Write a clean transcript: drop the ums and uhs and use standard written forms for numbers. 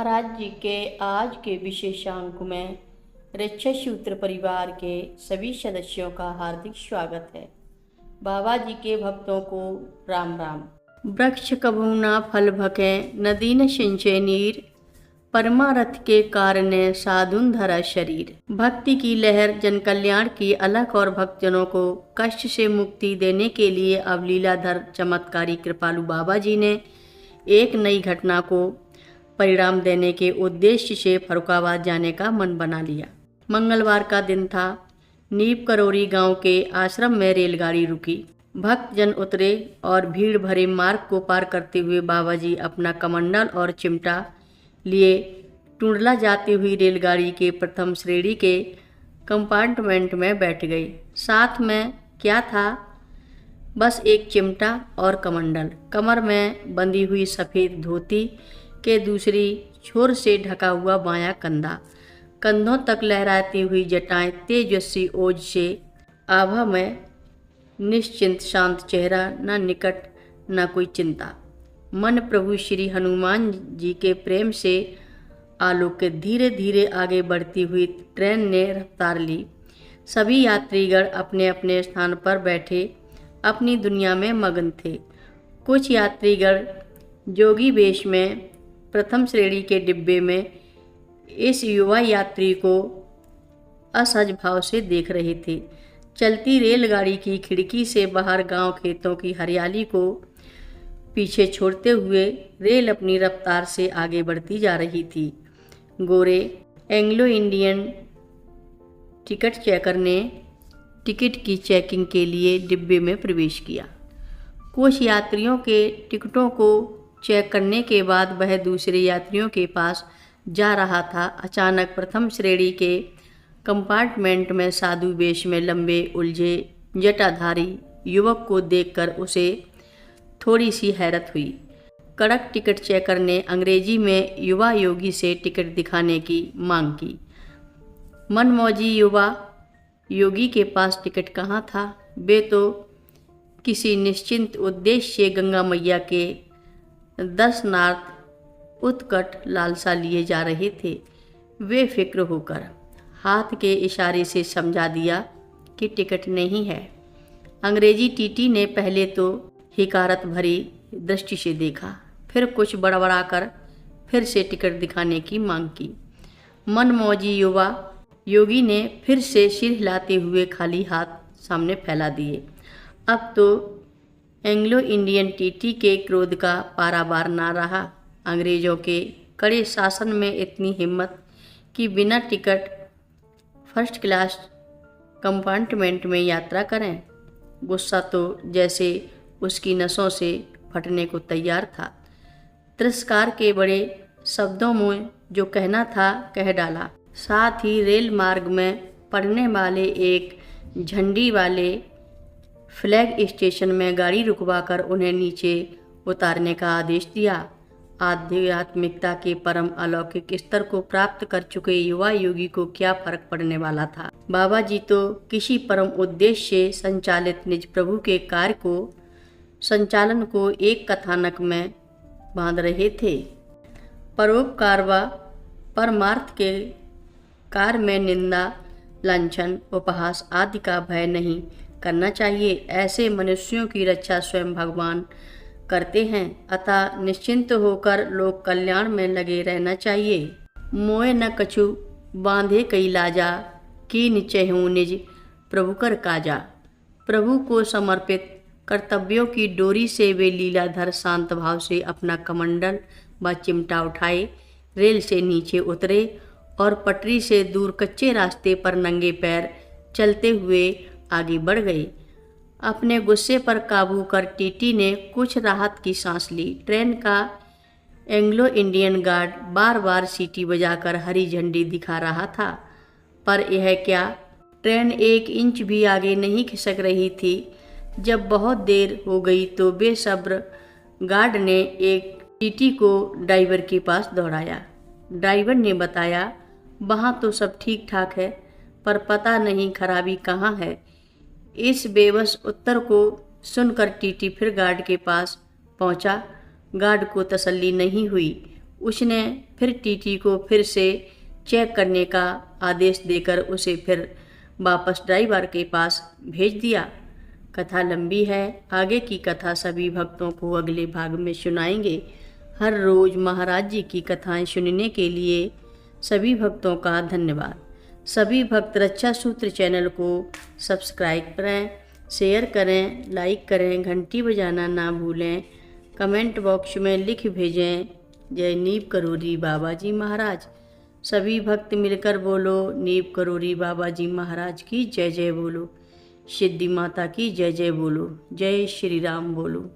महाराज जी के आज के विशेषांक में ऋक्षसूत्र परिवार के सभी सदस्यों का हार्दिक स्वागत है। बाबा जी के भक्तों को राम राम। वृक्ष कभू ना फल भके, नदी न सिंचे नीर, परमारथ के कारण साधुन धरा शरीर। भक्ति की लहर जन कल्याण की अलख और भक्तजनों को कष्ट से मुक्ति देने के लिए अब लीलाधर चमत्कारी कृपालु बाबा जी ने एक नई घटना को परिणाम देने के उद्देश्य से फर्रुखाबाद जाने का मन बना लिया। मंगलवार का दिन था। नीप करौरी गांव के आश्रम में रेलगाड़ी रुकी। भक्तजन उतरे और भीड़ भरे मार्ग को पार करते हुए बाबा जी अपना कमंडल और चिमटा लिए टुंडला जाती हुई रेलगाड़ी के प्रथम श्रेणी के कंपार्टमेंट में बैठ गई। साथ में क्या था? बस एक चिमटा और कमंडल। कमर में बंधी हुई सफ़ेद धोती के दूसरी छोर से ढका हुआ बायां कंधा, कंधों तक लहराती हुई जटाएं तेजस्वी ओज से आभा में निश्चिंत शांत चेहरा, न निकट न कोई चिंता। मन प्रभु श्री हनुमान जी के प्रेम से आलोकित धीरे धीरे आगे बढ़ती हुई ट्रेन ने रफ्तार ली। सभी यात्रीगण अपने अपने स्थान पर बैठे अपनी दुनिया में मगन थे। कुछ यात्रीगण जोगी वेश में प्रथम श्रेणी के डिब्बे में इस युवा यात्री को असहज भाव से देख रहे थे। चलती रेलगाड़ी की खिड़की से बाहर गांव खेतों की हरियाली को पीछे छोड़ते हुए रेल अपनी रफ्तार से आगे बढ़ती जा रही थी। गोरे एंग्लो इंडियन टिकट चेकर ने टिकट की चेकिंग के लिए डिब्बे में प्रवेश किया। कुछ यात्रियों के टिकटों को चेक करने के बाद वह दूसरे यात्रियों के पास जा रहा था। अचानक प्रथम श्रेणी के कंपार्टमेंट में साधु वेश में लंबे उलझे जटाधारी युवक को देखकर उसे थोड़ी सी हैरत हुई। कड़क टिकट चेकर ने अंग्रेजी में युवा योगी से टिकट दिखाने की मांग की। मनमौजी युवा योगी के पास टिकट कहाँ था? वे तो किसी निश्चिंत उद्देश्य से गंगा मैया के दर्शनार्थ उत्कट लालसा लिए जा रहे थे। वे फिक्र होकर हाथ के इशारे से समझा दिया कि टिकट नहीं है। अंग्रेजी टीटी ने पहले तो हिकारत भरी दृष्टि से देखा, फिर कुछ बड़बड़ाकर फिर से टिकट दिखाने की मांग की। मनमौजी युवा योगी ने फिर से सिर हिलाते हुए खाली हाथ सामने फैला दिए। अब तो एंग्लो इंडियन टीटी के क्रोध का पारावार ना रहा। अंग्रेजों के कड़े शासन में इतनी हिम्मत कि बिना टिकट फर्स्ट क्लास कंपार्टमेंट में यात्रा करें। गुस्सा तो जैसे उसकी नसों से फटने को तैयार था। तिरस्कार के बड़े शब्दों में जो कहना था कह डाला। साथ ही रेल मार्ग में पड़ने वाले एक झंडी वाले फ्लैग स्टेशन में गाड़ी रुकवाकर उन्हें नीचे उतारने का आदेश दिया। आध्यात्मिकता के परम अलौकिक स्तर को प्राप्त कर चुके युवा योगी को क्या फर्क पड़ने वाला था। बाबा जी तो किसी परम उद्देश्य से संचालित निज प्रभु के कार्य को संचालन को एक कथानक में बांध रहे थे। परोपकार व परमार्थ के कार्य में निंदा, लांछन, उपहास आदि का भय नहीं करना चाहिए। ऐसे मनुष्यों की रक्षा स्वयं भगवान करते हैं, अतः निश्चिंत होकर लोक कल्याण में लगे रहना चाहिए। मोए न कछु बांधे कई लाजा, कीन चहु निज प्रभु कर काजा। प्रभु को समर्पित कर्तव्यों की डोरी से वे लीलाधर शांत भाव से अपना कमंडल व चिमटा उठाए रेल से नीचे उतरे और पटरी से दूर कच्चे रास्ते पर नंगे पैर चलते हुए आगे बढ़ गए। अपने गुस्से पर काबू कर टीटी ने कुछ राहत की सांस ली। ट्रेन का एंग्लो इंडियन गार्ड बार बार सीटी बजाकर हरी झंडी दिखा रहा था, पर यह क्या, ट्रेन एक इंच भी आगे नहीं खिसक रही थी। जब बहुत देर हो गई तो बेसब्र गार्ड ने एक टीटी को ड्राइवर के पास दौड़ाया। ड्राइवर ने बताया, वहाँ तो सब ठीक ठाक है, पर पता नहीं खराबी कहाँ है। इस बेबस उत्तर को सुनकर टीटी फिर गार्ड के पास पहुंचा। गार्ड को तसल्ली नहीं हुई। उसने फिर टीटी को फिर से चेक करने का आदेश देकर उसे फिर वापस ड्राइवर के पास भेज दिया। कथा लंबी है, आगे की कथा सभी भक्तों को अगले भाग में सुनाएंगे। हर रोज़ महाराज जी की कथाएं सुनने के लिए सभी भक्तों का धन्यवाद। सभी भक्त रक्षा सूत्र चैनल को सब्सक्राइब करें, शेयर करें, लाइक करें, घंटी बजाना ना भूलें। कमेंट बॉक्स में लिख भेजें जय नीव करोरी बाबा जी महाराज। सभी भक्त मिलकर बोलो नीव करोरी बाबा जी महाराज की जय जय बोलो। सिद्धि माता की जय जय बोलो। जय श्री राम बोलो।